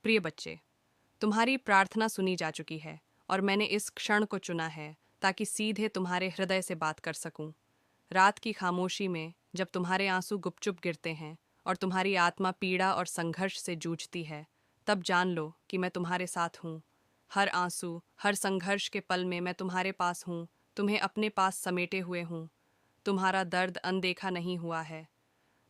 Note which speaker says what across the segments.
Speaker 1: प्रिय बच्चे, तुम्हारी प्रार्थना सुनी जा चुकी है और मैंने इस क्षण को चुना है ताकि सीधे तुम्हारे हृदय से बात कर सकूं। रात की खामोशी में जब तुम्हारे आंसू गुपचुप गिरते हैं और तुम्हारी आत्मा पीड़ा और संघर्ष से जूझती है, तब जान लो कि मैं तुम्हारे साथ हूँ। हर आंसू, हर संघर्ष के पल में मैं तुम्हारे पास हूँ, तुम्हें अपने पास समेटे हुए हूँ। तुम्हारा दर्द अनदेखा नहीं हुआ है।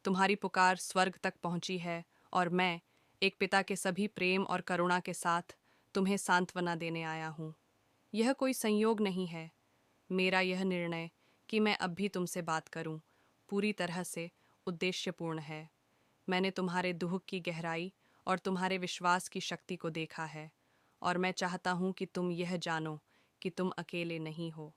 Speaker 1: तुम्हारी पुकार स्वर्ग तक पहुंची है और मैं, एक पिता के सभी प्रेम और करुणा के साथ, तुम्हें सांत्वना देने आया हूँ। यह कोई संयोग नहीं है। मेरा यह निर्णय कि मैं अब भी तुमसे बात करूं, पूरी तरह से उद्देश्यपूर्ण है। मैंने तुम्हारे दुख की गहराई और तुम्हारे विश्वास की शक्ति को देखा है, और मैं चाहता हूं कि तुम यह जानो कि तुम अकेले नहीं हो।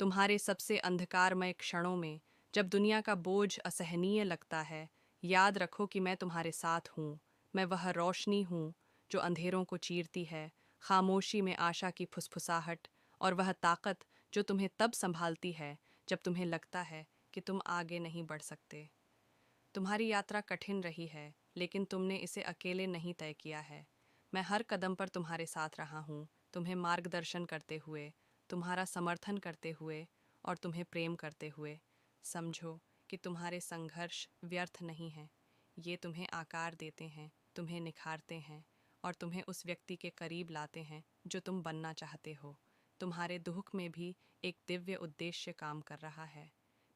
Speaker 1: तुम्हारे सबसे अंधकारमय क्षणों में, जब दुनिया का बोझ असहनीय लगता है, याद रखो कि मैं तुम्हारे साथ हूँ। मैं वह रोशनी हूँ जो अंधेरों को चीरती है, खामोशी में आशा की फुसफुसाहट, और वह ताकत जो तुम्हें तब संभालती है जब तुम्हें लगता है कि तुम आगे नहीं बढ़ सकते। तुम्हारी यात्रा कठिन रही है, लेकिन तुमने इसे अकेले नहीं तय किया है। मैं हर कदम पर तुम्हारे साथ रहा हूँ, तुम्हें मार्गदर्शन करते हुए, तुम्हारा समर्थन करते हुए और तुम्हें प्रेम करते हुए। समझो कि तुम्हारे संघर्ष व्यर्थ नहीं हैं। ये तुम्हें आकार देते हैं, तुम्हें निखारते हैं और तुम्हें उस व्यक्ति के करीब लाते हैं जो तुम बनना चाहते हो। तुम्हारे दुख में भी एक दिव्य उद्देश्य काम कर रहा है।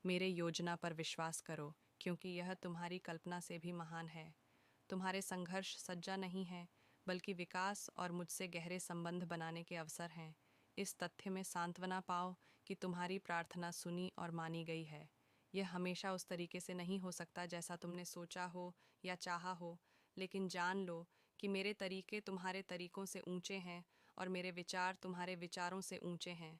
Speaker 1: मेरे योजना पर विश्वास करो, क्योंकि यह तुम्हारी कल्पना से भी महान है। तुम्हारे संघर्ष सज्जा नहीं है, बल्कि विकास और मुझसे गहरे संबंध बनाने के अवसर हैं। इस तथ्य में सांत्वना पाओ कि तुम्हारी प्रार्थना सुनी और मानी गई है। यह हमेशा उस तरीके से नहीं हो सकता जैसा तुमने सोचा हो या चाहा हो, लेकिन जान लो कि मेरे तरीके तुम्हारे तरीकों से ऊंचे हैं और मेरे विचार तुम्हारे विचारों से ऊंचे हैं।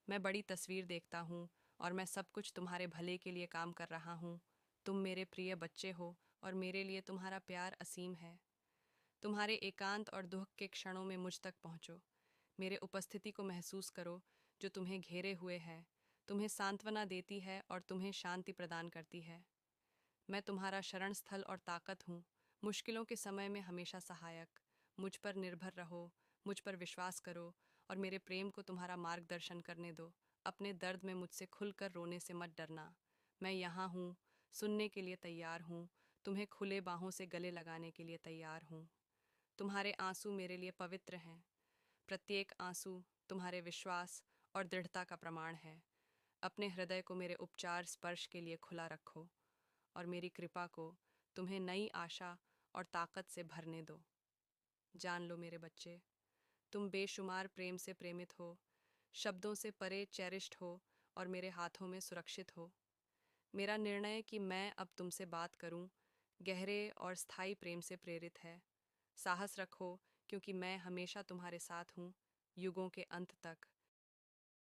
Speaker 1: मैं बड़ी तस्वीर देखता हूँ और मैं सब कुछ तुम्हारे भले के लिए काम कर रहा हूँ। तुम मेरे प्रिय बच्चे हो और मेरे लिए तुम्हारा प्यार असीम है। तुम्हारे एकांत और दुख के क्षणों में मुझ तक पहुँचो। मेरे उपस्थिति को महसूस करो जो तुम्हें घेरे हुए है, तुम्हें सांत्वना देती है और तुम्हें शांति प्रदान करती है। मैं तुम्हारा शरण स्थल और ताकत हूँ, मुश्किलों के समय में हमेशा सहायक। मुझ पर निर्भर रहो, मुझ पर विश्वास करो और मेरे प्रेम को तुम्हारा मार्गदर्शन करने दो। अपने दर्द में मुझसे खुलकर रोने से मत डरना। मैं यहाँ हूँ, सुनने के लिए तैयार हूँ, तुम्हें खुले बाहों से गले लगाने के लिए तैयार हूँ। तुम्हारे आंसू मेरे लिए पवित्र हैं। प्रत्येक आंसू तुम्हारे विश्वास और दृढ़ता का प्रमाण है। अपने हृदय को मेरे उपचार स्पर्श के लिए खुला रखो और मेरी कृपा को तुम्हें नई आशा और ताकत से भरने दो। जान लो मेरे बच्चे, तुम बेशुमार प्रेम से प्रेमित हो, शब्दों से परे चेरिश्ड हो और मेरे हाथों में सुरक्षित हो। मेरा निर्णय कि मैं अब तुमसे बात करूं, गहरे और स्थायी प्रेम से प्रेरित है। साहस रखो, क्योंकि मैं हमेशा तुम्हारे साथ हूँ, युगों के अंत तक।